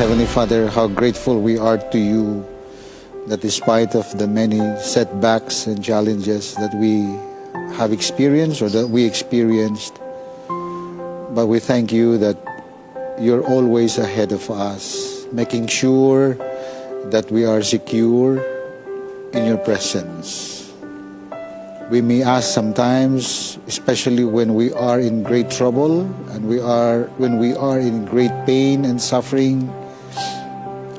Heavenly Father, how grateful we are to you that despite of the many setbacks and challenges that we have experienced or that we experienced, but we thank you that you're always ahead of us, making sure that we are secure in your presence. We may ask sometimes, especially when we are in great trouble and when we are in great pain and suffering,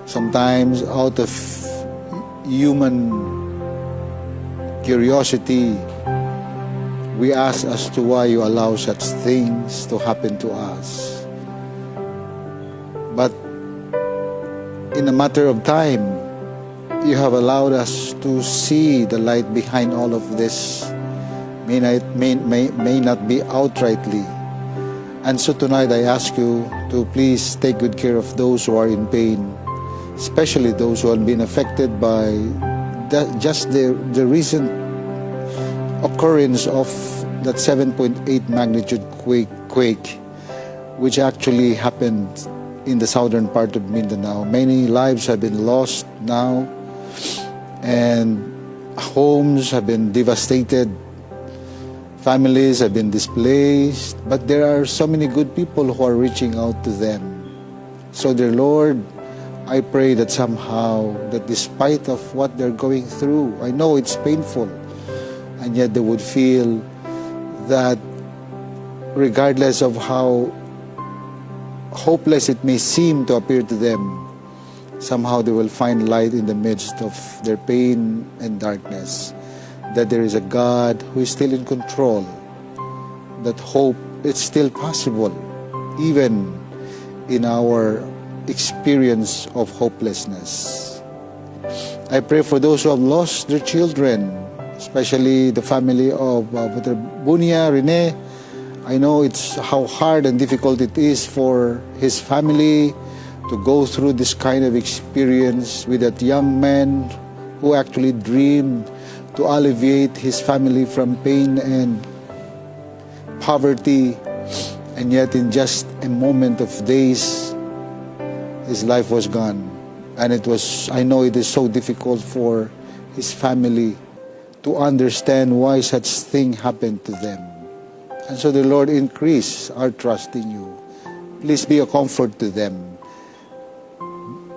sometimes out of human curiosity, we ask as to why you allow such things to happen to us. But in a matter of time, you have allowed us to see the light behind all of this. May not be outrightly. And so tonight I ask you to please take good care of those who are in pain, especially those who have been affected by the recent occurrence of that 7.8 magnitude quake, which actually happened in the southern part of Mindanao. Many lives have been lost now, and homes have been devastated, families have been displaced, but there are so many good people who are reaching out to them. So dear Lord, I pray that somehow, that despite of what they're going through, I know it's painful, and yet they would feel that regardless of how hopeless it may seem to appear to them, somehow they will find light in the midst of their pain and darkness, that there is a God who is still in control, that hope is still possible, even in our experience of hopelessness. I pray for those who have lost their children, especially the family of Brother Bunia, Rene. I know it's how hard and difficult it is for his family to go through this kind of experience with that young man who actually dreamed to alleviate his family from pain and poverty, and yet in just a moment of days, his life was gone. And I know it is so difficult for his family to understand why such thing happened to them. And so the Lord, increase our trust in you. Please be a comfort to them.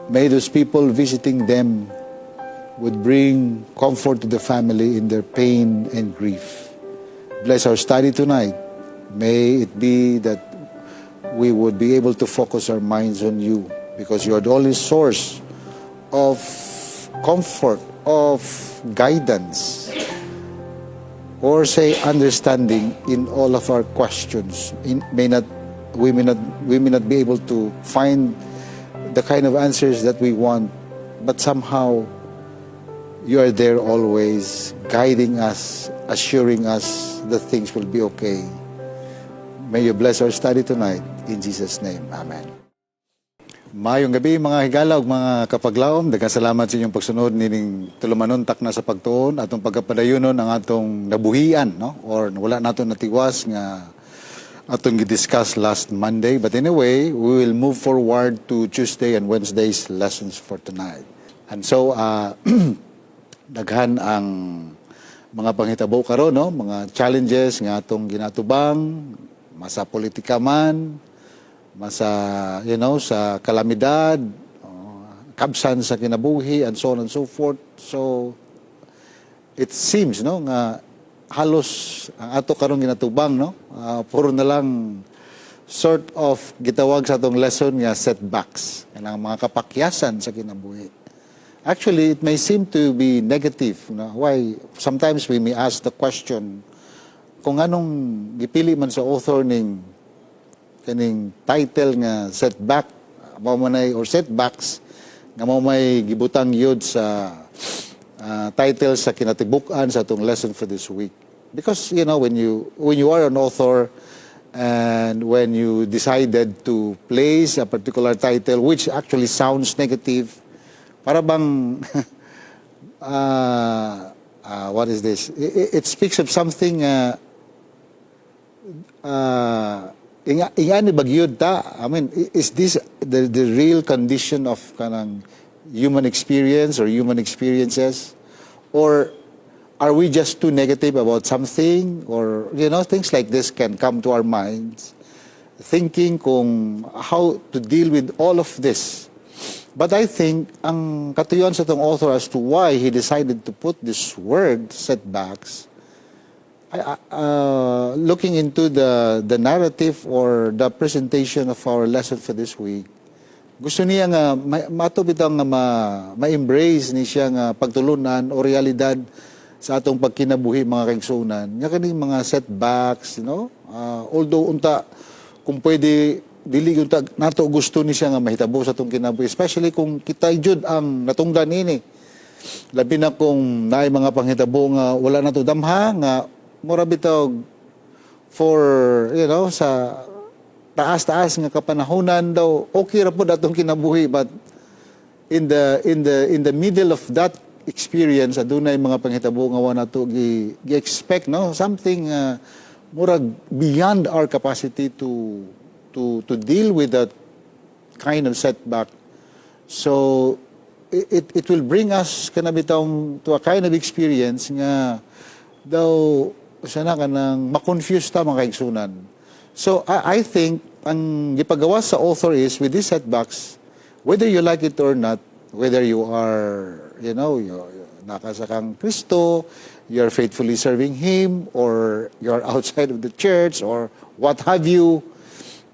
May those people visiting them would bring comfort to the family in their pain and grief. Bless our study tonight. May it be that we would be able to focus our minds on you, because you are the only source of comfort, of guidance, or say understanding in all of our questions. We may not be able to find the kind of answers that we want, but somehow you are there always, guiding us, assuring us that things will be okay. May you bless our study tonight. In Jesus' name, Amen. Mayong gabi mga higala ug mga kapaglaom, daghang salamat sa inyong pagsunod nining tulumanuntak na sa pagtuon atong pagkapadayonon ang atong nabuhian, no? Or wala naton natiwas nga atong gi-discuss last Monday. But anyway, we will move forward to Tuesday and Wednesday's lessons for tonight. And so daghan ang mga panghitabo karon, no? Mga challenges nga atong ginatubang, masa politika man, masa, sa kalamidad, kabsan sa kinabuhi, and so on and so forth. So, it seems, no, nga halos ang ato karong ginatubang, no, puro na lang sort of gitawag sa atong lesson nga setbacks, ang mga kapakyasan sa kinabuhi. Actually, it may seem to be negative. No? Why? Sometimes we may ask the question, kung anong gipili man sa author kaning title nga setback or setbacks nga mao may gibutang yod sa title sa kinatibuk-an sa atong lesson for this week. Because when you are an author and when you decided to place a particular title which actually sounds negative, para bang what is this? It speaks of something inga ni bagyod ta. I mean, is this the real condition of kanang human experience or human experiences? Or are we just too negative about something? Or, things like this can come to our minds. Thinking kung how to deal with all of this. But I think ang katuyuan sa itong author as to why he decided to put this word, setbacks, looking into the narrative or the presentation of our lesson for this week, gusto niya nga matubitang nga ma-embrace ni siya nga pagtulunan o realidad sa atong pagkinabuhi mga kaigsunan. Nga kaning mga setbacks, although unta kung pwede dili unta nato gusto ni siya nga mahitabo sa atong kinabuhi, especially kung kita jud ang natungdan ini. Labi na kung naay mga panghitabo nga wala na to damha nga mura bitaw for sa taas-taas nga kapanahonan daw okay ra pud atong kinabuhi, but in the middle of that experience adunay mga panghitabo nga wala to gi-expect something murag beyond our capacity to deal with that kind of setback. So it will bring us kanabitong to a kind of experience nga daw sana kanang ma-confuse ta mga kaigsunan. So I think ang gipagawa sa author is with these setbacks, whether you like it or not, whether you are nakasakang Kristo, you're faithfully serving Him, or you're outside of the church, or what have you,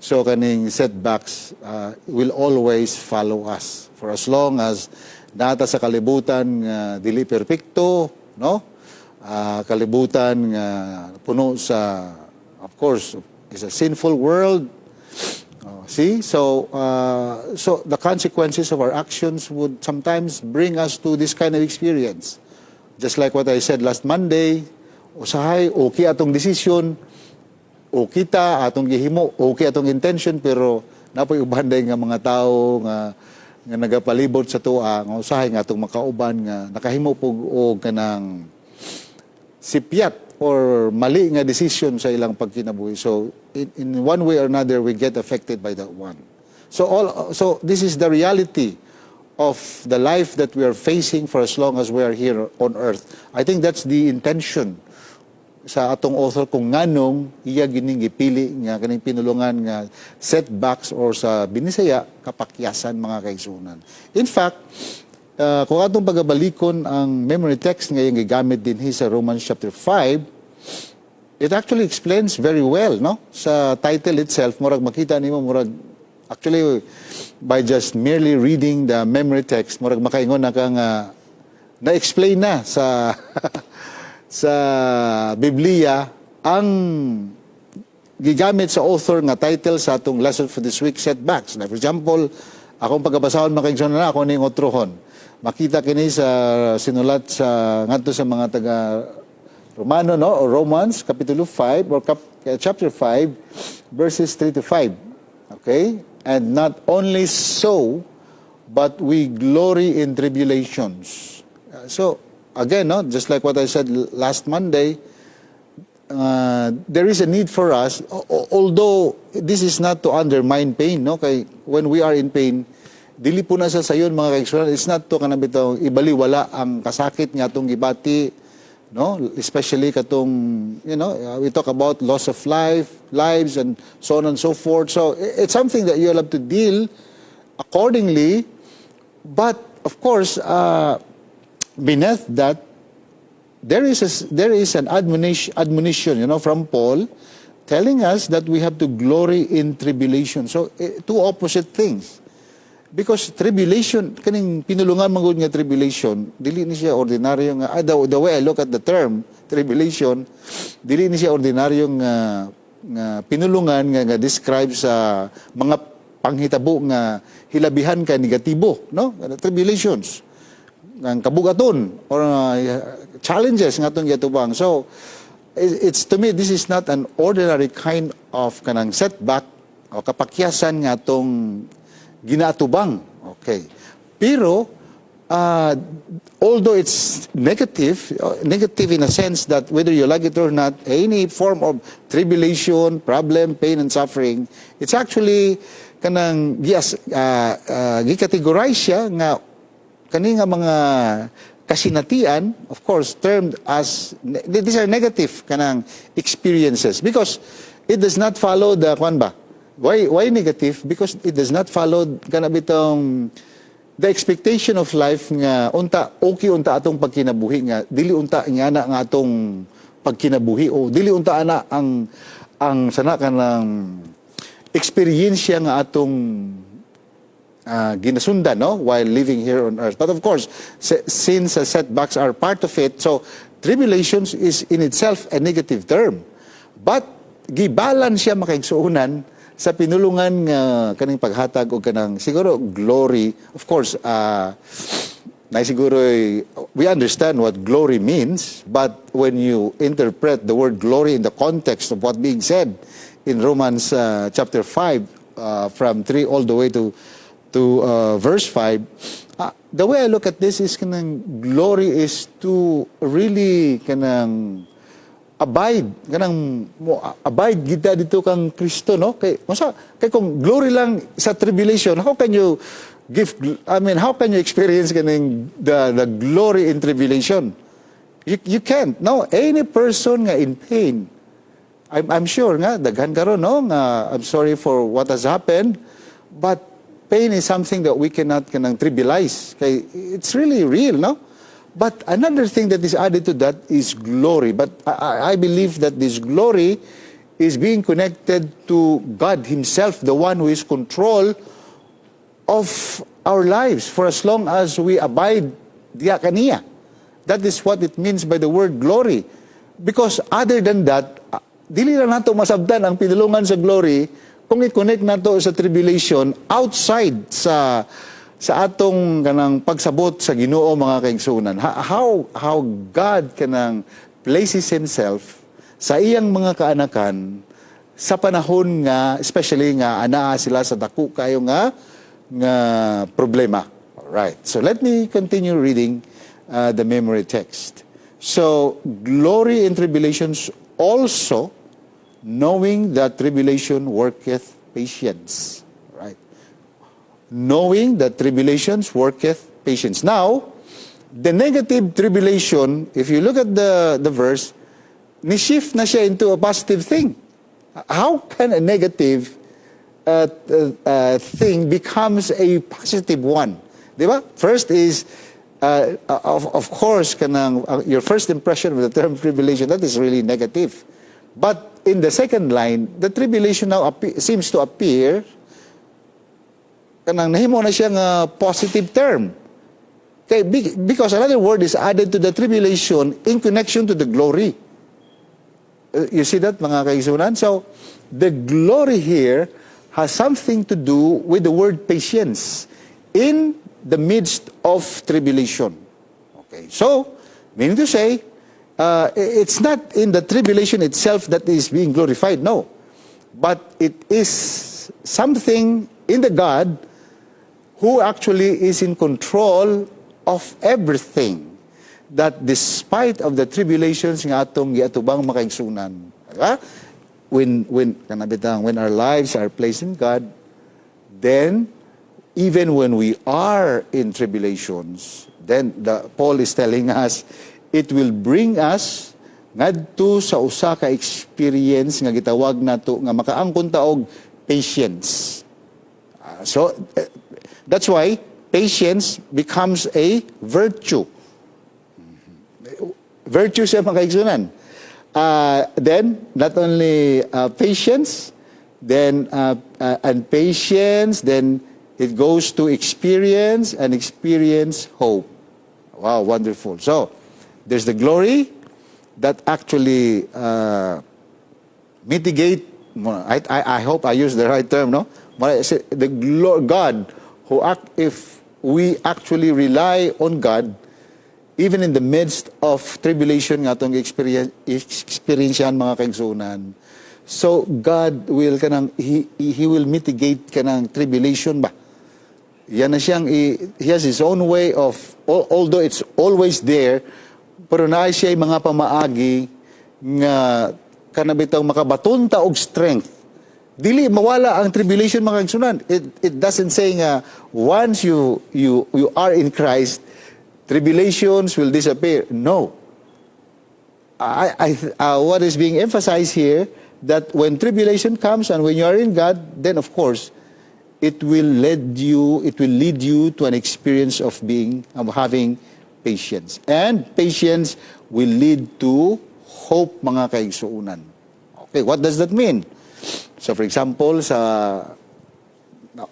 so kaning setbacks will always follow us for as long as nata sa kalibutan dili perpekto, kalibutan nga puno sa, of course, is a sinful world. So the consequences of our actions would sometimes bring us to this kind of experience. Just like what I said last Monday, usahay, okay atong decision, okay ta, atong gihimo, okay atong intention, pero napoy ubanday nga mga tao nga nagapalibot sa tuwa, nga usahay nga atong makauban nga nakahimo pug og kanang sipyat or mali nga decision sa ilang pagkinabuhi. So in one way or another we get affected by that one. So this is the reality of the life that we are facing for as long as we are here on earth. I think that's the intention sa atong author kung nganong iya gining gipili nga kaning pinulungan nga setbacks or sa binisaya kapakyasan mga kaigsunan. In fact, kung atong pagabalikon ang memory text nga yung gigamit din sa Romans chapter 5, it actually explains very well, sa title itself, murag makita nimo murag actually by just merely reading the memory text, murag makaingon na ka nga na-explain na sa sa Biblia ang gigamit sa author nga title sa atong lesson for this week, setbacks. Na for example, akong pagkabasahon makaigsunan na ako ning otrohon. Makita kini sa sinulat sa ngadto sa mga taga Romano or Romans kapitulo 5 or chapter 5 verses 3 to 5. Okay? And not only so, but we glory in tribulations. So again, just like what I said last Monday, there is a need for us, although this is not to undermine pain, kay when we are in pain, dili po na sa sayon mga kaigsunan, it's not to kanabitaw ibaliwala ang kasakit nga atong gibati, especially katong we talk about loss of lives and so on and so forth. So it's something that you'll have to deal accordingly, but of course beneath that there is an admonition from Paul telling us that we have to glory in tribulation. So two opposite things. Because tribulation, kaning pinulungan magud nga tribulation, dili ni siya ordinaryo nga, the way I look at the term, tribulation, dili ni siya ordinaryo nga pinulungan nga describe sa mga panghitabo nga hilabihan ka negatibo, tribulations, ng kabugaton, or challenges nga itong yatubang. So, it's to me, this is not an ordinary kind of kanang setback o kapakyasan nga itong ginatubang. Okay. Pero, uh, although it's negative in a sense that whether you like it or not, any form of tribulation, problem, pain, and suffering, it's actually kanang yes, gi-categorize siya nga kani nga mga kasinatian, of course, termed as these are negative kanang experiences because it does not follow the kwan ba? Why negative? Because it does not follow kana bitong the expectation of life nga unta okay unta atong pagkinabuhi nga dili unta nga na nga atong pagkinabuhi o dili unta ana ang sana kanang experience nga atong ginasundan no while living here on earth. But of course, since setbacks are part of it, so tribulations is in itself a negative term. But gibalan siya makaigsuunan sa pinulungan nga kaning paghatag o kanang siguro glory. Of course, na siguro we understand what glory means, but when you interpret the word glory in the context of what being said in Romans chapter 5 from 3 all the way to verse 5, the way I look at this is kanang glory is to really kanang abide kita dito kang Kristo no kay kung glory lang sa tribulation, how can you experience kanang the glory in tribulation? You can't. No, any person nga in pain, I'm sure nga daghan karon no nga I'm sorry for what has happened, but pain is something that we cannot kanang trivialize. Kay it's really real, no? But another thing that is added to that is glory. But I believe that this glory is being connected to God Himself, the one who is control of our lives for as long as we abide diya kaniya. That is what it means by the word glory. Because other than that, dili na nato masabtan ang pinulungan sa glory kung i-connect nato sa tribulation outside sa atong kanang pagsabot sa Ginoo mga kaigsunan. How God kanang places Himself sa iyang mga kaanakan sa panahon nga especially nga anaa sila sa dako kayo nga problema. Alright. So let me continue reading the memory text. So glory in tribulations also, knowing that tribulation worketh patience. Knowing that tribulations worketh patience. Now, the negative tribulation, if you look at the verse, ni-shift na siya into a positive thing. How can a negative thing becomes a positive one? Diba? First is, of course, your first impression of the term tribulation, that is really negative. But in the second line, the tribulation now seems to appear kanang nahimo na siya nga positive term. Okay, because another word is added to the tribulation in connection to the glory. You see that, mga kaigsunan? So, the glory here has something to do with the word patience in the midst of tribulation. Okay, so, meaning to say, it's not in the tribulation itself that is being glorified, no. But it is something in the God who actually is in control of everything, that despite of the tribulations nga atong giatubang makaigsunan, when our lives are placed in God, then even when we are in tribulations, then Paul is telling us it will bring us ngadto sa usa ka experience nga gitawag nato nga makaangkon ta og patience. So that's why patience becomes a virtue. Virtue siya mga kaigsunan. Then, not only patience, then and patience, then it goes to experience, and experience hope. Wow, wonderful. So, there's the glory that actually mitigate, I hope I use the right term, no? The God who if we actually rely on God, even in the midst of tribulation nga itong experiensyan mga kaigsunan. So God will He will mitigate kanang tribulation ba? Yan na siyang, he has his own way of, although it's always there, pero naay siya yung mga pamaagi nga kanabitang makabatunta og strength. Dili mawala ang tribulation mga kaigsunan. It doesn't say nga once you are in Christ, tribulations will disappear. No. What is being emphasized here, that when tribulation comes and when you are in God, then of course, it will lead you to an experience of having patience. And patience will lead to hope, mga kaigsuunan. Okay, what does that mean? So for example,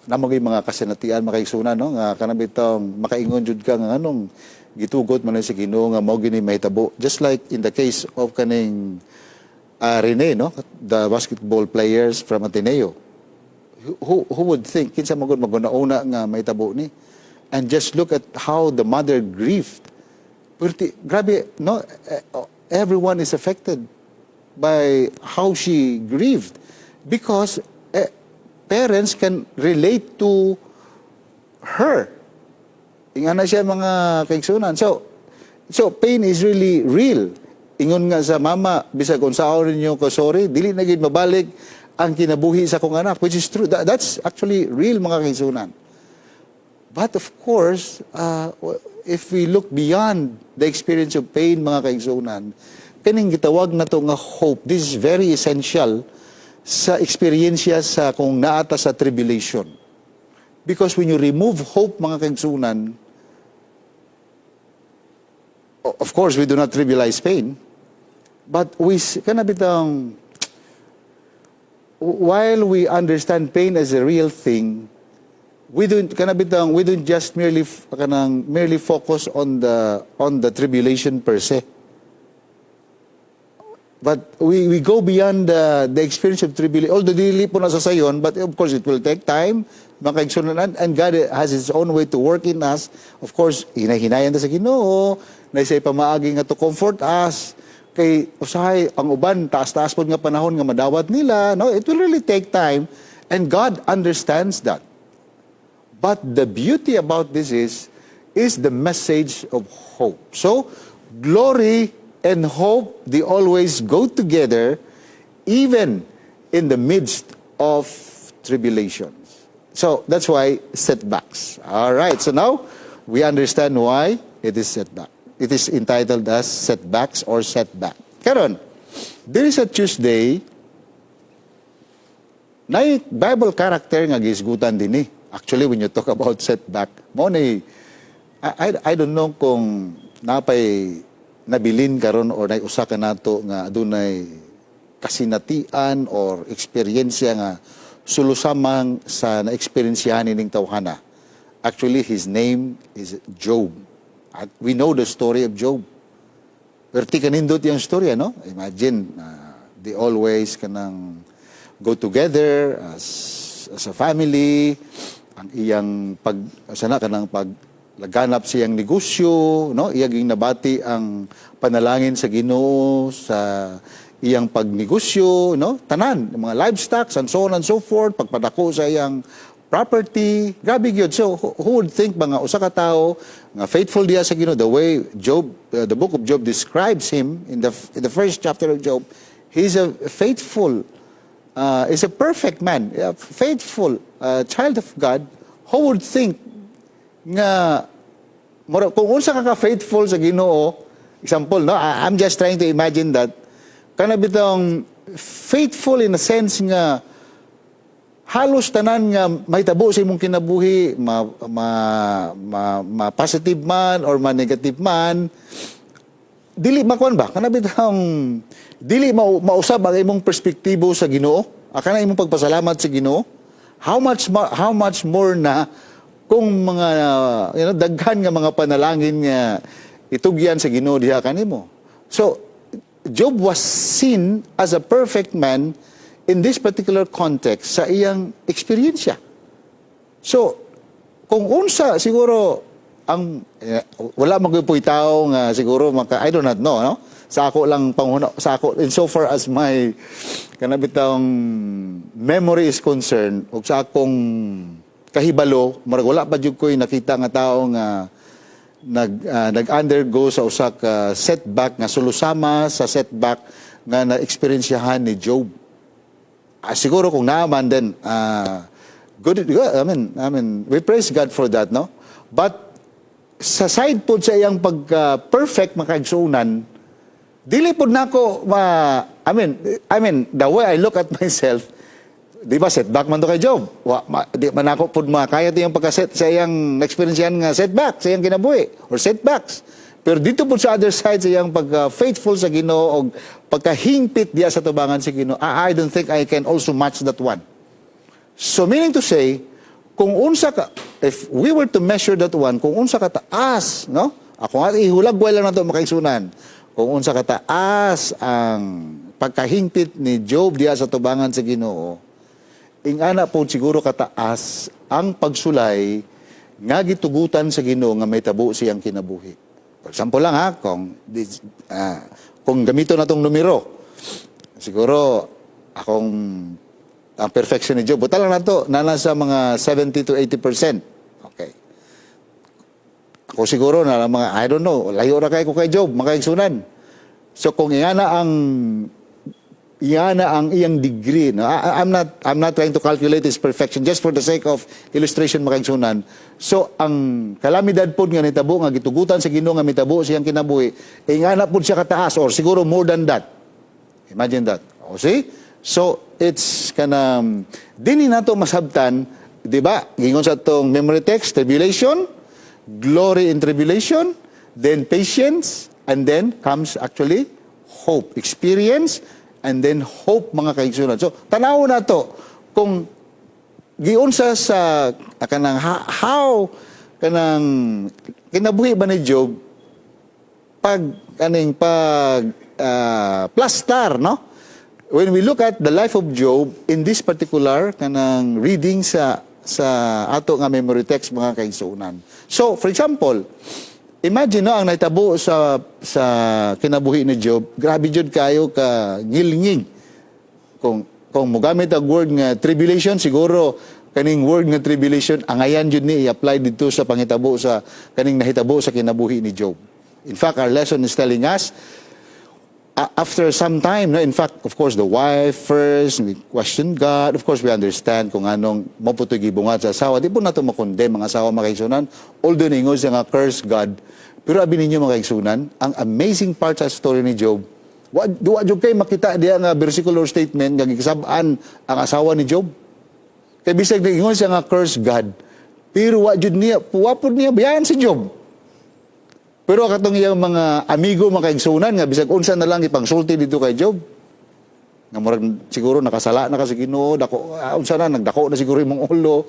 namagay mga kasinatian, mga kaigsuunan, no? Nga kanabitang makaingon jud ka nga anong gitugot man sa Ginoo nga mao gini mahitabo. Just like in the case of kaning Rene, no? The basketball players from Ateneo. Who would think kinsa magud maguna-una nga mahitabo ni? And just look at how the mother grieved. Grabe, no? Everyone is affected by how she grieved because parents can relate to her. Inga na siya mga kaigsunan. So pain is really real. Ingon nga sa mama, bisag kung saan ninyo ko sorry, dili na gid mabalik ang kinabuhi sa kong anak, which is true. That's actually real, mga kaigsunan. But of course, if we look beyond the experience of pain, mga kaigsunan, kaning gitawag na to nga hope, this is very essential sa experiensya sa kung naata sa tribulation. Because when you remove hope, mga kaigsunan, of course, we do not trivialize pain, but while we understand pain as a real thing, we don't just merely focus on the tribulation per se. But we go beyond the experience of tribulation. Although dili po na sa sayon, but of course it will take time, mga kaigsunan, and God has His own way to work in us. Of course, hinahinayan na sa Ginoo, na isa'y pamaagi nga to comfort us. Kay usahay ang uban taas-taas pod nga panahon nga madawat nila, no, it will really take time, and God understands that. But the beauty about this is the message of hope. So glory and hope, they always go together, even in the midst of tribulations. So that's why setbacks. All right, so now we understand why it is setback. It is entitled as setbacks or setback. Karon, there is a Tuesday na Bible character nga gisgutan din eh. Actually, when you talk about setback, I don't know kung napay nabilin karon or nay usa ka nato nga adunay kasinatian or eksperyensya nga sulusamang sa na-eksperyensyahan ning tawhana. Actually, his name is Job. At we know the story of Job. Perti kanindot yung story, no? Imagine, they always kanang go together as a family. Ang iyang paglaganap siyang negosyo, no? Iyang nabati ang panalangin sa Ginoo sa iyang pagnegosyo, no? Tanan, mga livestock, and so on and so forth, pagpadako sa iyang property, grabe gyud. So who would think mga usa ka tawo nga faithful diya sa Ginoo, the way Job, the book of Job describes him in the first chapter of Job, he's a faithful, is a perfect man, a faithful child of God. Who would think nga kung unsa ka faithful sa Ginoo, example, no, I'm just trying to imagine that kana bitong faithful in a sense nga halos tanan nga mahitabo sa imong kinabuhi, positive man or negative man, dili makuan ba? Kana bitang dili mausab ang imong perspektibo sa Ginoo, kana imong pagpasalamat sa Ginoo. How much more na kung mga daghan nga mga panalangin nga itugyan sa Ginoo diha kanimo. So Job was seen as a perfect man in this particular context sa iyang eksperyensya. So, kung unsa siguro ang wala magpuy tao nga siguro I do not know, no? Sa ako lang sa ako insofar as my kanabitang memory is concerned, ug sa akong kahibalo, murag wala pa jud ko'y nakita nga tao nga nag-undergo sa usa ka setback nga sulusama sa setback nga na-experiensyahan ni Job. Siguro kung naaman din, good. I mean, we praise God for that, no? But sa side po sa iyang pag-perfect makaigsunan, dili po nako I mean, the way I look at myself, di ba, setback man to kay Job. Di man ako po makaya ito yung pagkaset sa iyang experience yan nga setback, sa iyang kinabuhi, or setbacks. Pero dito po sa other side, sa iyang pag-faithful sa Ginoo o pagkahingpit diya sa tubangan sa Ginoo, I don't think I can also match that one. So meaning to say, kung unsa ka, if we were to measure that one, kung unsa ka taas, no? Ako nga ihulagway lang na ito makaisunan. Kung unsa ka taas ang pagkahingpit ni Job diya sa tubangan sa Ginoo, ingana po siguro kataas ang pagsulay nga gitugutan sa Ginoo nga may tabo siyang kinabuhi. For example lang ha, kung gamito na tong numero, siguro akong ang perfection ni Job, buta lang na to, nasa mga 70 to 80%. Okay. Ako siguro na mga, I don't know, layo na kayo ko kay Job, makaigsunan. So kung ingana ang iyang degree. No? I'm not trying to calculate his perfection just for the sake of illustration makaigsunan. So ang kalamidad po nga nitabo nga gitugutan sa Ginoo nga mitabo siyang kinabuhi, ingana po siya kataas or siguro more than that. Imagine that. O see? So it's dini nato masabtan, di ba? Gingon sa tong memory text, tribulation, glory in tribulation, then patience, and then comes actually hope, experience, and then hope, mga kaigsunan. So, tanaw na to, kung giunsa sa kanang how kanang kinabuhi ba ni Job plastar, no? When we look at the life of Job in this particular kanang reading sa ato nga memory text, mga kaigsunan. So, for example, imagine no, ang naitabo sa kinabuhi ni Job, grabe jud kayo ka ngilngig. Kung mogamit ang word nga tribulation, siguro kaning word nga tribulation, angayan jud ni i-apply dito sa pangitabo sa kaning nahitabo sa kinabuhi ni Job. In fact, our lesson is telling us, after some time, no, in fact, of course, the wife first, we question God. Of course, we understand kung anong maputoy gibungat sa asawa. Di po na ito makondem, mga asawa makaigsunan. Although ningon siya nga curse God. Pero abi ninyo makaigsunan, ang amazing part sa story ni Job, duwa Job kayo makita diya nga versicular statement nga gikasab-an ang asawa ni Job. Kaya bisag ningon siya nga curse God. Pero wa jud niya, puwapod niya bayan si Job. Pero katong iyang mga amigo makaigsunan nga bisag unsa na lang ipangsulti dito kay Job. Nga murag siguro nakasala na kasi Ginoo, dako unsa na nagdako na siguro imong ulo.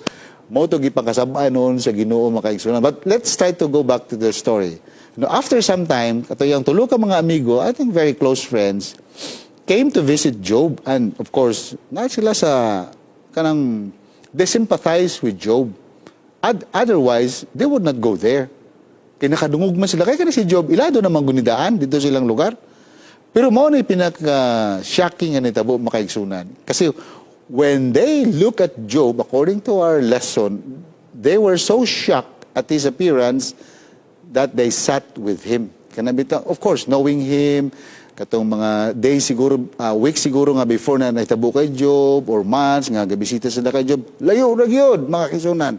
Mao to gipangkasab-an noon sa Ginoo makaigsunan. But let's try to go back to the story. No, after some time, kato yung tulo ka mga amigo, I think very close friends, came to visit Job, and of course, na sila sa kanang they sympathize with Job. Otherwise, they would not go there. Kinakadungog man sila. Kaya si Job, ilado naman gunidaan dito silang lugar. Pero mao na pinaka-shocking nga nitabo makaigsunan. Kasi when they look at Job, according to our lesson, they were so shocked at his appearance that they sat with him. Of course, knowing him, katong mga days siguro, weeks siguro nga before na nahitabo kay Job, or months nga gabisita sila kay Job, layo na gyud mga kisunan.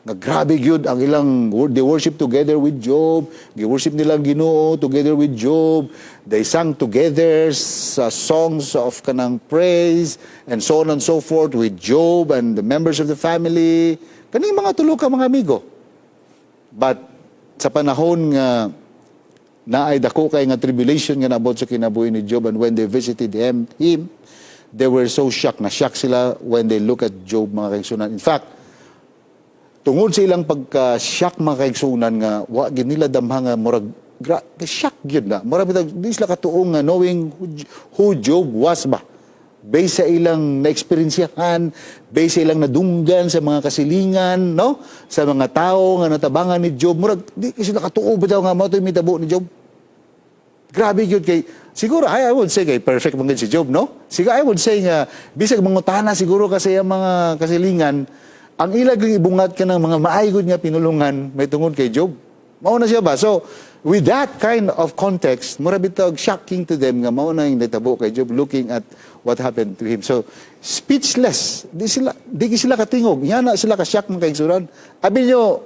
Nga grabe gyud ang ilang, they worship together with Job, gi-worship nila Ginoo together with Job, they sang together sa songs of kanang praise, and so on and so forth with Job and the members of the family, kaning mga tulo ka mga amigo. But sa panahon nga naay dako kay nga tribulation nga naabot sa kinabuhi ni Job, and when they visited him, they were so shocked, na-shock sila when they look at Job, mga kaigsunan. In fact, tungod sa ilang pagka-shock, mga kaigsunan, nga wa gid nila damha nga murag shock gyud na. Murag di sila katuong nga knowing who Job was ba. Based sa ilang na-experiensyahan, based sa ilang nadunggan sa mga kasilingan, no? Sa mga tao nga natabangan ni Job, murag di sila katuo bitaw nga mao toy mitabo ni Job. Grabe gyud kay siguro I would say kay perfect man si Job, no? Siguro I would say nga bisag mangutana siguro kasi ang mga kasilingan, ang ilag ibungat ka ng mga maaygod nga pinulungan may tungod kay Job. Mao na siya ba? So, with that kind of context, mura bitag shocking to them nga mao na yung natabo kay Job looking at what happened to him. So, speechless. Di sila katingog. Yan na sila ka-shock mga kaigsuran. Abi nyo,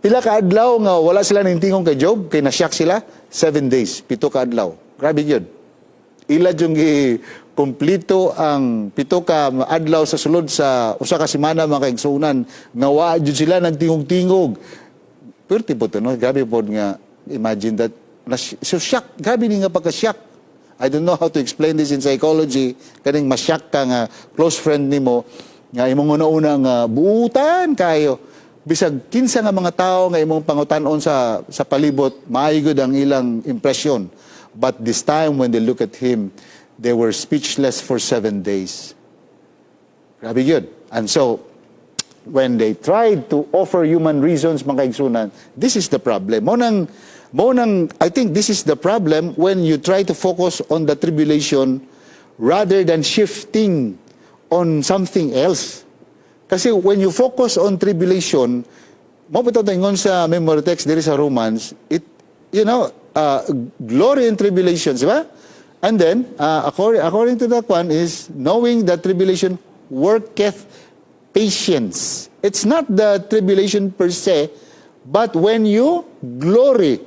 pila ka adlaw nga wala sila ning tingog kay Job, kay na-shock sila, 7 days, 7 ka adlaw. Grabe yun. Ila yung kumplito ang 7 ka adlaw sa sulod sa usa ka semana mga kaigsunan, nga wa jud sila nagtingog-tingog. Pero tipo to, no? Grabe po nga, imagine that, so shock, grabe nga pagka-shock. I don't know how to explain this in psychology, kaning ma-shock ka nga, close friend nimo nga imong una-una nga, buutan kayo. Bisag, kinsa nga mga tao nga imong pangutanon sa palibot, maayod ang ilang impression. But this time, when they look at him, they were speechless for 7 days. Grabe yun. And so, when they tried to offer human reasons, mga kaigsunan, this is the problem. I think this is the problem when you try to focus on the tribulation rather than shifting on something else. Kasi when you focus on tribulation, mo bitaw taingon sa memory text diri sa Romans, glory in tribulations, di ba? And then, according to that one is, knowing that tribulation worketh patience. It's not the tribulation per se, but when you glory,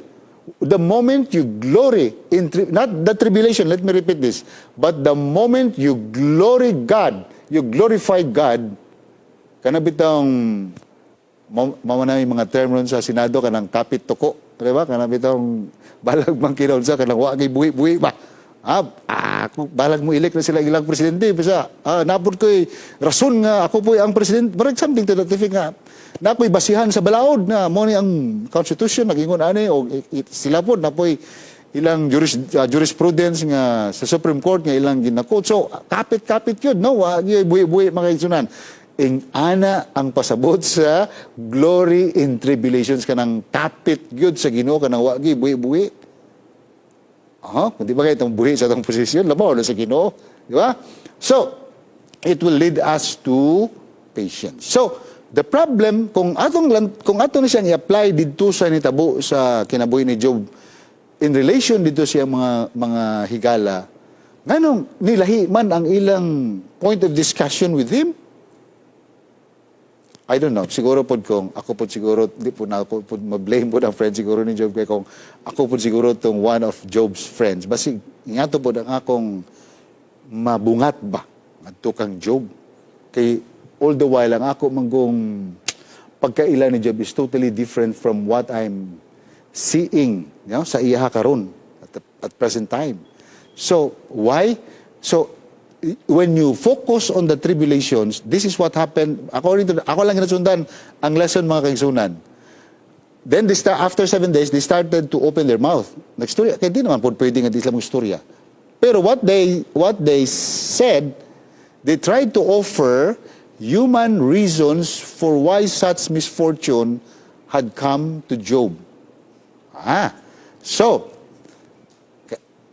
the moment you glory in, not the tribulation, let me repeat this, but the moment you glory God, you glorify God, kanabitang, mamana yung mga term ron sa Senado, kanang kapit toko, diba? Kanabitang balag mang kinaunsa, kanang wakay buhi-buhi ba? Balag mo elect na sila ilang presidente. Basta, napod ko'y rason nga ako po'y ang presidente. But something to that effect nga. Napo'y basihan sa balaod na mo ni ang constitution, nagingon ani, o sila po, napo'y ilang jurisprudence nga sa Supreme Court nga ilang ginakot. So, kapit-kapit yun, no? Buhi-buhi mga kaigsunan. Ing ana ang pasabot sa glory in tribulations kanang kapit yun sa Ginoo kanang wagi buhi-buhi. Kung di ba kayo itong buhi sa itong posisyon, labaw na sa Ginoo. Di ba? So, it will lead us to patience. So, the problem, kung ato na siyang i-apply dito sa nitabo sa kinabuhi ni Job, in relation dito siya mga higala, nganong nilahi man ang ilang point of discussion with him? I don't know. Siguro po ako po siguro, di po na ako po ma-blame po ng friend siguro ni Job kaya kung ako po siguro itong one of Job's friends. Basi, nga to po ng akong mabungat ba at kang Job. Kay all the while, ang ako manggong pagkaila ni Job is totally different from what I'm seeing sa iya karon at present time. So, why? So, when you focus on the tribulations, this is what happened. According to, ako lang nasundan ang lesson mga kaigsunan. Then, after 7 days, they started to open their mouth. Nagstorya, kaya di naman po pwede nga di sila magstorya. Pero what they said, they tried to offer human reasons for why such misfortune had come to Job. So,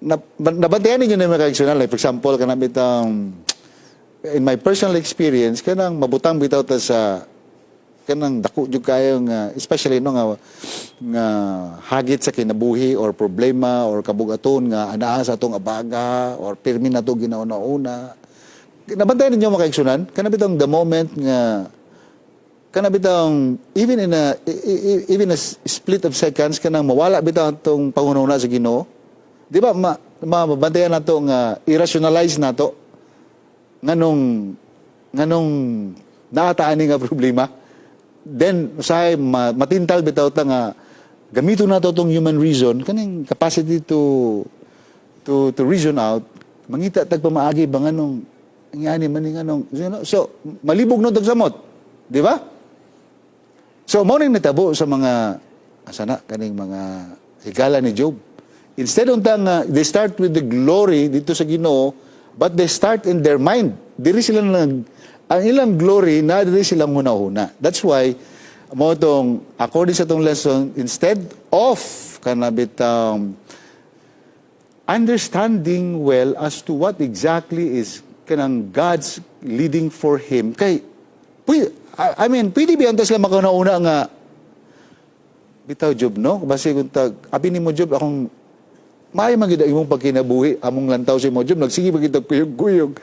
nabantayan ninyo na mga kaigsunan. Like, for example, in my personal experience, kanang mabutang bitaw ta sa kanang dako jud kayo nga especially nga hagit sa kinabuhi or problema or kabugaton nga anaa sa atong abaga or pirmi na to ginauna-una. Nabantayan ninyo mga kaigsunan, kana bitong the moment nga kana bitong even in a split of seconds kanang mawala bitaw atong pangunahuna sa Ginoo. Di ba, mabantayan na ito nga, irrationalize na ito, nganong naataan nga problema. Then, matintal bitaw ta nga, gamito na ito itong human reason, kaning capacity to reason out, mangita tagpamaagi ba nganong, so, malibog no tagsamot. Di ba? So, morning natabo sa mga, kaning mga higala ni Job. Instead of they start with the glory dito sa Ginoo, but they start in their mind. Diri sila ang ilang glory na diri silang hunahuna. That's why according sa tong lesson, instead of understanding well as to what exactly is kanang God's leading for him, kay I mean, pwede ba sila makauna nga, bitaw Job, no? Basi kung abi ni mo Job, akong, maayo magida imong pagkinabuhi, among lantaw si mo Job, nagsige magita kuyog-kuyog.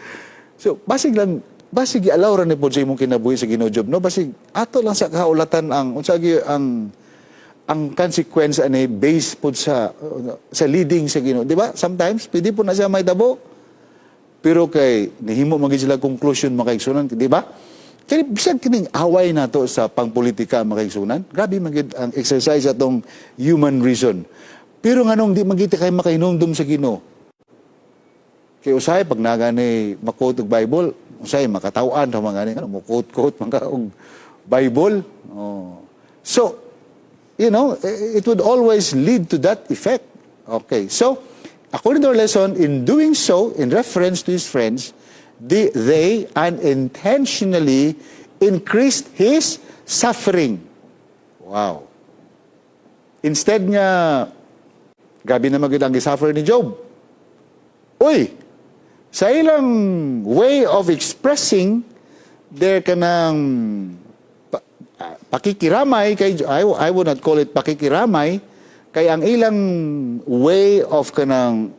So, basig alaw ra ni po sa imong kinabuhi sa Ginoo Job, no? Basig, ato lang sa kaulatan ang consequence ani based po sa leading sa Ginoo. Di ba? Sometimes, pwede po na siya may tabo, pero kay, nihimo maging sila conclusion makaigsunan, di ba? Kaya bisag kining away na to sa pangpolitika makaigsunan, grabe magid ang exercise atong human reason. Pero nganong di magita kay makainumdum sa Ginoo. Kay usay pag nagani makot og Bible, usay makatawan sa mga ngani mo quote mga og Bible. Oh. So, you know, it would always lead to that effect. Okay. So, according to our lesson, in doing so, in reference to his friends, they unintentionally increased his suffering. Wow. Instead nga, grabe na magid ang gisuffer ni Job. Uy, sa ilang way of expressing their kanang pakikiramay, kay, I would not call it pakikiramay, kay ang ilang way of kanang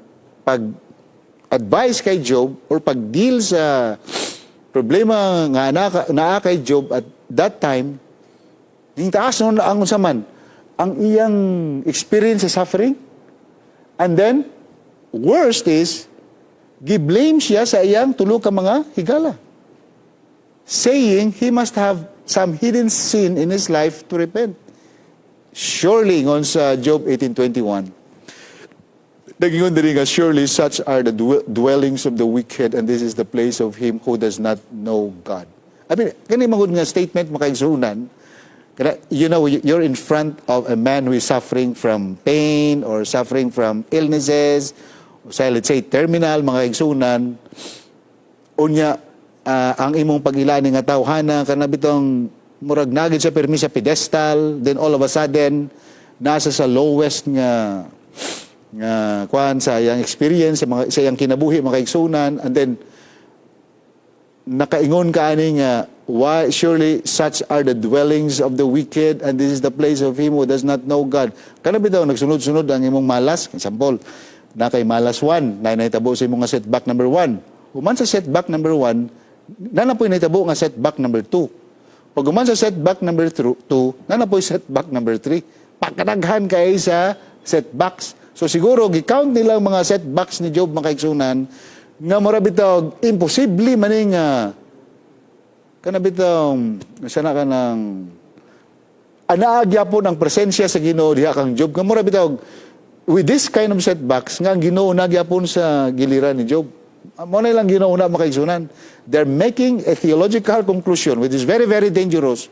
pag-advise kay Job or pag-deal sa problema nga naa kay Job at that time, yung taas nun ang usaman, ang iyang experience sa suffering. And then, worst is, giblame siya sa iyang tulo ka mga higala. Saying he must have some hidden sin in his life to repent. Surely, ngon sa Job 18:21, nagingon diri nga, surely such are the dwellings of the wicked, and this is the place of him who does not know God. I mean, kani magud nga statement makaigsunan, you know, you're in front of a man who is suffering from pain or suffering from illnesses, o say, let's say, terminal, mga igsunan, unya, ang imong pag-ilani nga tawhana, kanabitong murag nagid sa permi sa pedestal, then all of a sudden, nasa sa lowest nga kuan sa iyang experience, sa iyang kinabuhi, mga igsunan, and then, nakaingon ka ani nga, why surely such are the dwellings of the wicked, and this is the place of him who does not know God. Kanabitaw, nagsunod-sunod ang imong malas, example, na kay malas 1, na nahitabo sa imong setback number 1. Human sa setback number 1, nanapoy nahitabo nga setback number 2. Pag human sa setback number 2, nanapoy setback number 3. Pagkadaghan kay sa setbacks. So siguro, gikount nilang mga setbacks ni Job mga kaigsunan, nga marabitaw, imposible maning kanabitaw, sana ka ng anaagya po ng presensya sa Ginoo diha kang Job. Nga marabitaw, with this kind of setbacks, nga ang Ginoo nagyapon sa giliran ni Job. Mo na lang Ginoo na makaigsunan. They're making a theological conclusion which is very, very dangerous.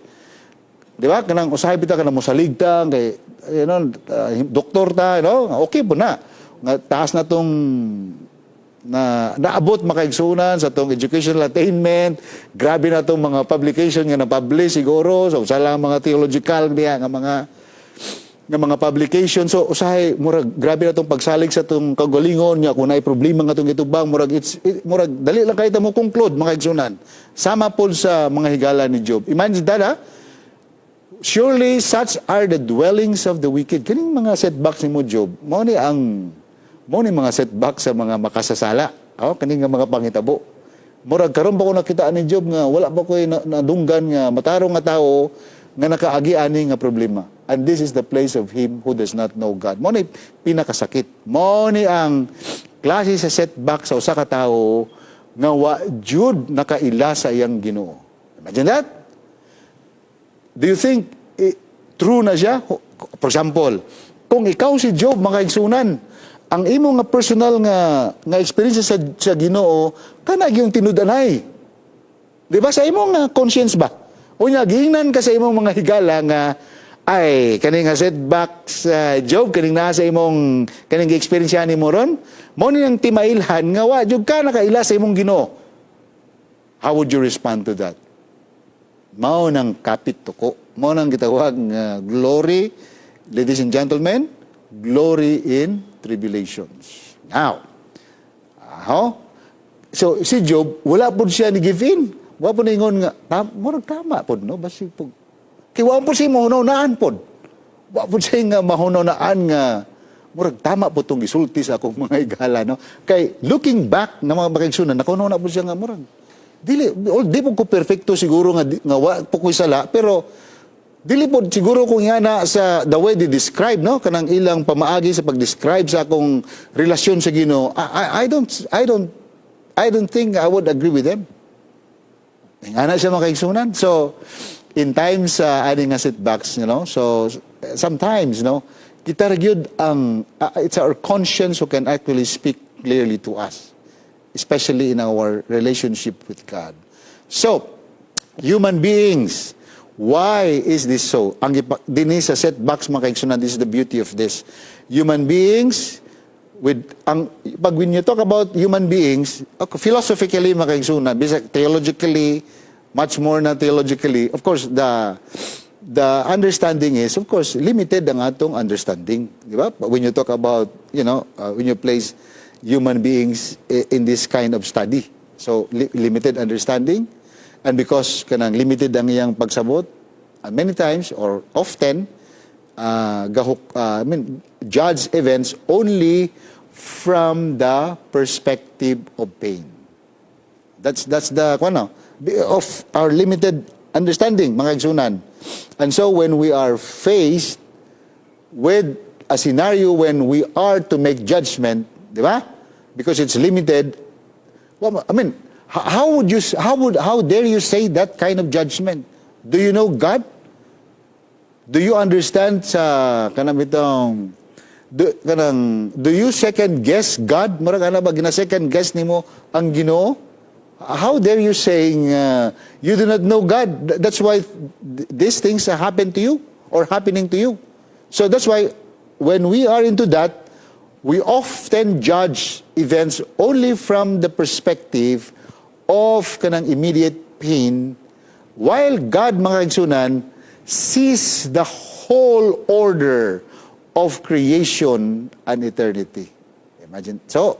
Di ba? Kanang usahay bita ka na mosalig ta, kay, you know, doktor ta, you know? Okay po na. Nga, taas na tong naabot makaigsunan sa tong educational attainment, grabe na tong mga publication nga na-publish siguro, so sa lang mga theological niya, nga mga publication. So usahay murag grabe na tong pagsalig sa tong kagalingon niya kung naay problema nga tong itubang, murag murag dali lang kay ta mo conclude mga igsunan. Sama pod sa mga higala ni Job. Imagine that, surely such are the dwellings of the wicked. Kining mga setbacks ni mo Job, mao ni mga setbacks sa mga makasasala. Kaning nga mga pangitabo. Murag karon ba ko nakita ni Job nga wala ba ko'y nadunggan nga matarong nga tao nga nakaagi ani nga problema. And this is the place of him who does not know God. Mo ni pinakasakit. Mo ni ang klase sa setback sa usa ka tawo nga wa jud nakaila sa iyang Ginoo. Imagine that. Do you think true na siya? For example, kung ikaw si Job makaigsunan, ang imo nga personal nga experience sa Ginoo kana gyung tinud-anay. Di ba sa imo nga conscience ba? Unya gihingnan ka sa imong mga higala nga ay kaning nga setbacks Job kaning naa sa imong kaning experience nimo ron, mo ni ang timailhan nga wa jud ka nakaila sa imong Ginoo. How would you respond to that? Mao nang kapit tuko, mao nang gitawag nga glory, ladies and gentlemen, glory in tribulations. Now, so si Job, wala po siya ni give in. Wa po ningon nga, murag tama po, no? Basi po. Kaya wa po siya mahunaw-naan po. Wa po siya nga mahunaw-naan nga, murag tama po itong gisulti sa akong mga igala, no? Kay, looking back na mga makigsunan, nakunaw na po siya nga, murag, di po ko perfecto siguro nga, nga wa po ko sala, pero, dili po siguro kung nga na sa the way they describe, no? Kanang ilang pamaagi sa pag-describe sa akong relasyon sa Ginoo, I don't think I would agree with them. Nga na siya makaigsunan. So, in times, ani nga setbacks, you know, so, sometimes, no, kita gyud ang, it's our conscience who can actually speak clearly to us, especially in our relationship with God. So, human beings, why is this so? Ang dinhi sa setbacks makaigsunan, this is the beauty of this. Human beings, pag when you talk about human beings, philosophically makaigsunan, theologically, much more na theologically, of course, the understanding is, of course, limited ang atong understanding. Di ba? When you talk about, you know, when you place human beings in this kind of study. So, limited understanding. And because kanang limited ang iyang pagsabot, many times or often, judge events only from the perspective of pain. That's the of our limited understanding, mga igsunan. And so when we are faced with a scenario when we are to make judgment, di ba? Because it's limited. Well, I mean, how dare you say that kind of judgment? Do you know God? Do you understand sa kanang itong do you second guess God? Murag ana ba gina-second guess nimo ang Ginoo? How dare you saying you do not know God? That's why these things happen to you or happening to you. So that's why when we are into that, we often judge events only from the perspective of kanang immediate pain, while God, mga igsunan, sees the whole order of creation and eternity. Imagine. So,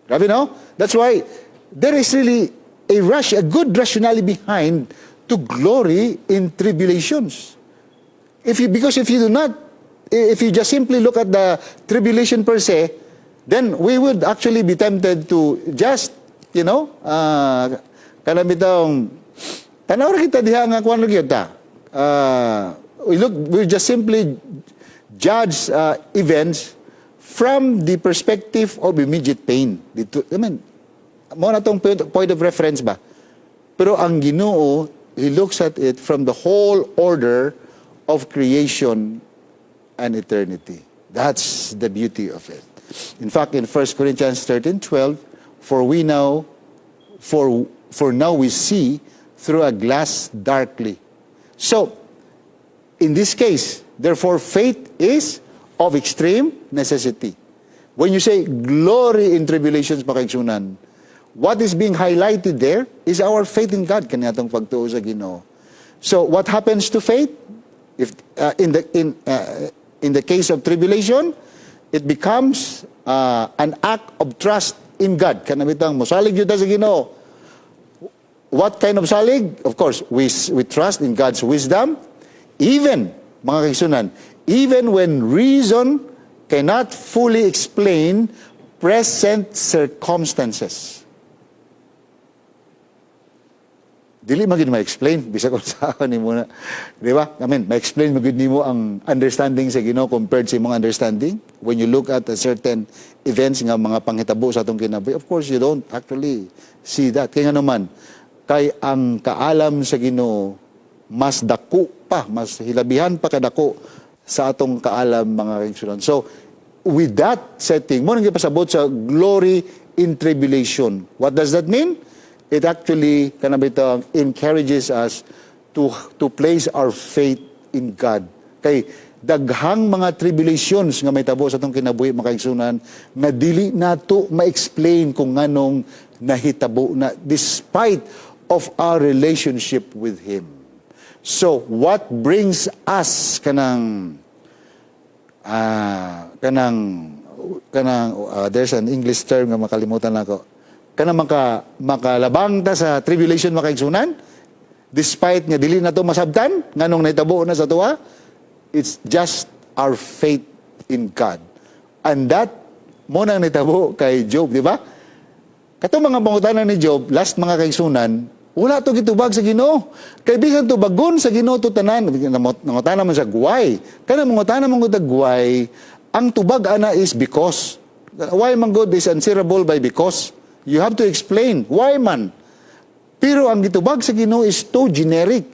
grabe, no? That's why there is really a good rationale behind to glory in tribulations. Because if you just simply look at the tribulation per se, then we would actually be tempted to just, you know, kanang tanaw ra kita diha nga kuan ra gyud ta. We just simply judge events from the perspective of immediate pain. I mean, mo na tong point of reference ba? Pero ang Ginoo, He looks at it from the whole order of creation and eternity. That's the beauty of it. In fact, in 1 Corinthians 13:12, for now we see through a glass darkly. So, in this case, therefore, faith is of extreme necessity. When you say glory in tribulations, makaigsunan, what is being highlighted there is our faith in God, kaniyatong pagtuo sa Ginoo. So, what happens to faith? If in the case of tribulation, it becomes an act of trust in God. Kanabitang mosalig yun sa Ginoo. What kind of salig? Of course, we trust in God's wisdom, even, mga kaigsunan, even when reason cannot fully explain present circumstances. Dili magid ma-explain bisa kung saan ni muna. Di ba? I mean, ma-explain magid nimo ang understanding sa Ginoo compared sa imong understanding. When you look at a certain events nga mga panghitabo sa atong kinabuhi, of course you don't actually see that. Kaya nga naman, kay ang kaalam sa Ginoo mas dako pa, mas hilabihan pa kadako sa atong kaalam, mga kaigsunan. So, with that setting, mo nang gipasabot sa glory in tribulation. What does that mean? It actually kanabitang encourages us to place our faith in God. Kay daghang mga tribulations nga may tabo sa atong kinabuhi, mga kaigsunan, nga dili nato ma-explain kung nganong nahitabo na despite of our relationship with Him. So, what brings us there's an English term nga makalimutan ako. kana makalabang ta sa tribulation makaigsunan, despite nga dili na to masabtan, nganong nahitabo na sa tuwa, it's just our faith in God. And that, mo nang nahitabo kay Job, di ba? Katong mga pangutanan ni Job, last mga kaigsunan, wala to gitubag sa Ginoo. Kay bisan to bagon sa Ginoo to tanan, nangutana man sa guway. Kana mangutana man gud guway, ang tubag ana is because. Why man God is answerable by because? You have to explain why man. Pero ang gitubag sa Ginoo is too generic,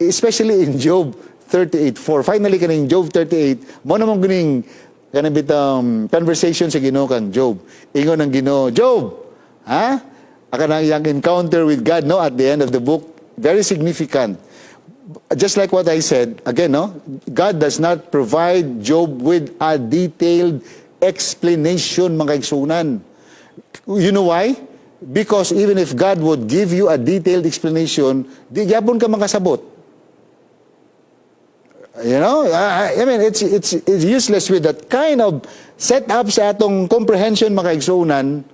especially in Job 38:4. Finally kaning Job 38, mo namang gining kanang bitang conversation sa Ginoo kang Job. Ingon ang Ginoo, Job, ha? Aka na yung encounter with God, no, at the end of the book, very significant. Just like what I said, again, no, God does not provide Job with a detailed explanation, mga kaigsunan. You know why? Because even if God would give you a detailed explanation, di gyapon ka makasabot. You know, I mean, it's useless with that kind of setup sa atong comprehension, mga kaigsunan,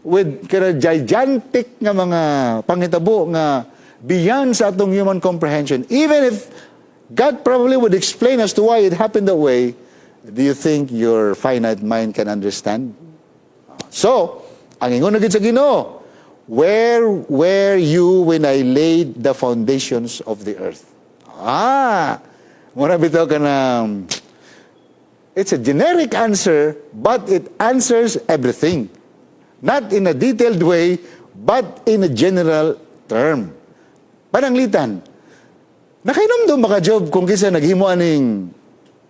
with kaya gigantic nga mga pangitabo nga beyond sa atong human comprehension. Even if God probably would explain as to why it happened that way, do you think your finite mind can understand? So, ang ingon na gid sa Ginoo, where were you when I laid the foundations of the earth? Muna bitaw ka na, it's a generic answer, but it answers everything. Not in a detailed way, but in a general term. Pananglitan. Nakainomdom ba ka, Job, kung kisa naghimo aning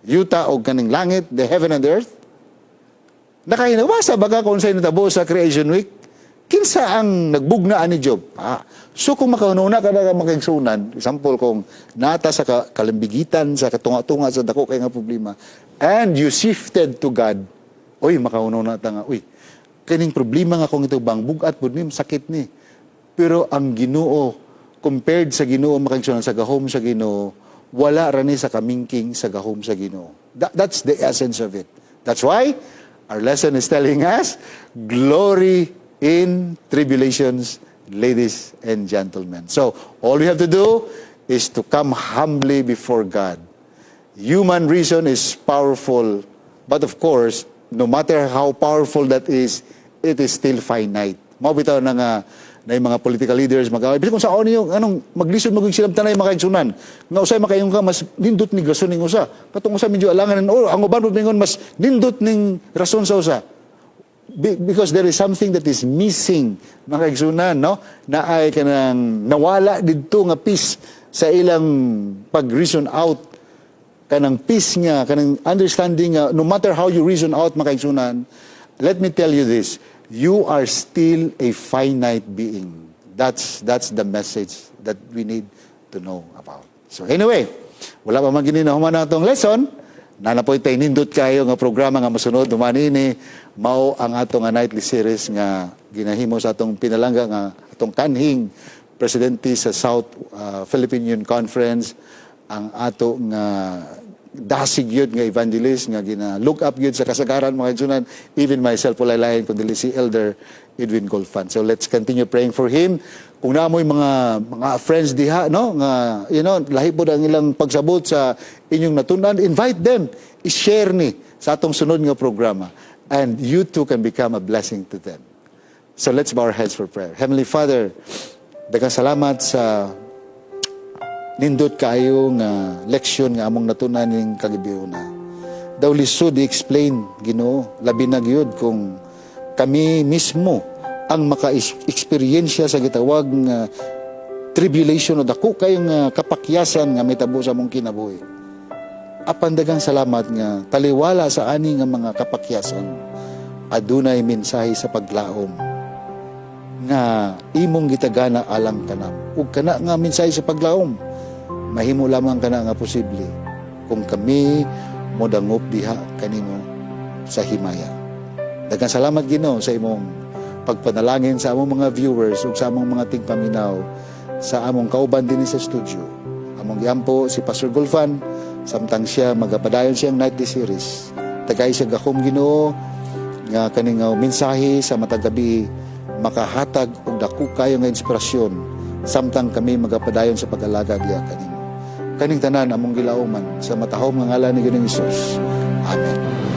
yuta o kaning langit, the heaven and the earth? Nakahinawasa ba ka kung sa'yo natabo sa Creation Week? Kinsa ang nagbugnaan ni Job? So kung makaununa ka na makaigsunan, example kung nata sa kalambigitan, sa katunga-tunga, sa dako kay nga problema, and you shifted to God, oy, makaununa ta nga, uy, kaning problema nga kung ito bang bugat pud ni sakit ni. Pero ang Ginoo compared sa Ginoo makaigsunan sa gahom sa Ginoo, wala ra ni sa kamingking sa gahom sa Ginoo. That's the essence of it. That's why our lesson is telling us glory in tribulations, ladies and gentlemen. So all we have to do is to come humbly before God. Human reason is powerful, but of course, no matter how powerful that is, it is still finite. Mabitaw na nga na yung mga political leaders mag-away. Pero kung saan yung maglisod magigsilab tanay makaigsunan. Nga usay makayong ka mas nindot ni rason ning usa. Katong usa medyo alangan ang uban pud mingon mas nindot ning rason sa usa. Because there is something that is missing makaigsunan, no? Na ay kanang nawala didto nga peace sa ilang pag-reason out kanang peace nga kanang understanding nga no matter how you reason out makaigsunan. Let me tell you this, you are still a finite being. That's the message that we need to know about. So anyway, wala pa man gininahuman na itong lesson, nanapoy tayo nindot kayo nga programa nga masunod, dumanini, mao ang atong nightly series nga ginahimo sa atong pinalangga nga atong kanhing presidente sa South Philippine Union Conference, ang ato nga dasig yun nga evangelist nga gina-look up yun sa kasagaran mga igsunan, even myself walay-lain kundi si Elder Edwin Golfan. So let's continue praying for him. Kung naamoy mga friends diha, no, nga lahi po ang ilang pagsabot sa inyong natunan, invite them, i-share ni sa atong sunod nga programa, and you too can become a blessing to them. So let's bow our heads for prayer. Heavenly Father, daghang salamat sa nindot kayo nga leksyon nga among natunan ning kagibiyona. Daw lisod i-explain, Ginoo, labi na gyud kung kami mismo ang maka-eksperyensya sa gitawag nga tribulation o dako kayo nga kapakyasan nga mitabo sa among kinabuhi. Apan daghang salamat nga taliwala sa ani nga mga kapakyasan adunay mensahe sa paglaom nga imong gitagana alang kanam. Ug kana nga mensahe sa paglaom mahimo lamang kana nga posible kung kami modangop diha kanimo sa himaya. Daghang salamat Ginoo sa imong pagpanalangin sa among mga viewers ug sa among mga tigpaminaw sa among kauban dinhi sa studio. Among giampo si Pastor Golfan samtang siya magapadayon siyang nightly series. Tagay siya gakom Ginoo nga kaning mensahe sa matag gabi makahatag og dako kayo nga inspirasyon samtang kami magapadayon sa pag-alagad diha kanimo. Kaning tanan among gilauman sa matahom nga ngalan ni Ginoong Hesus. Amen.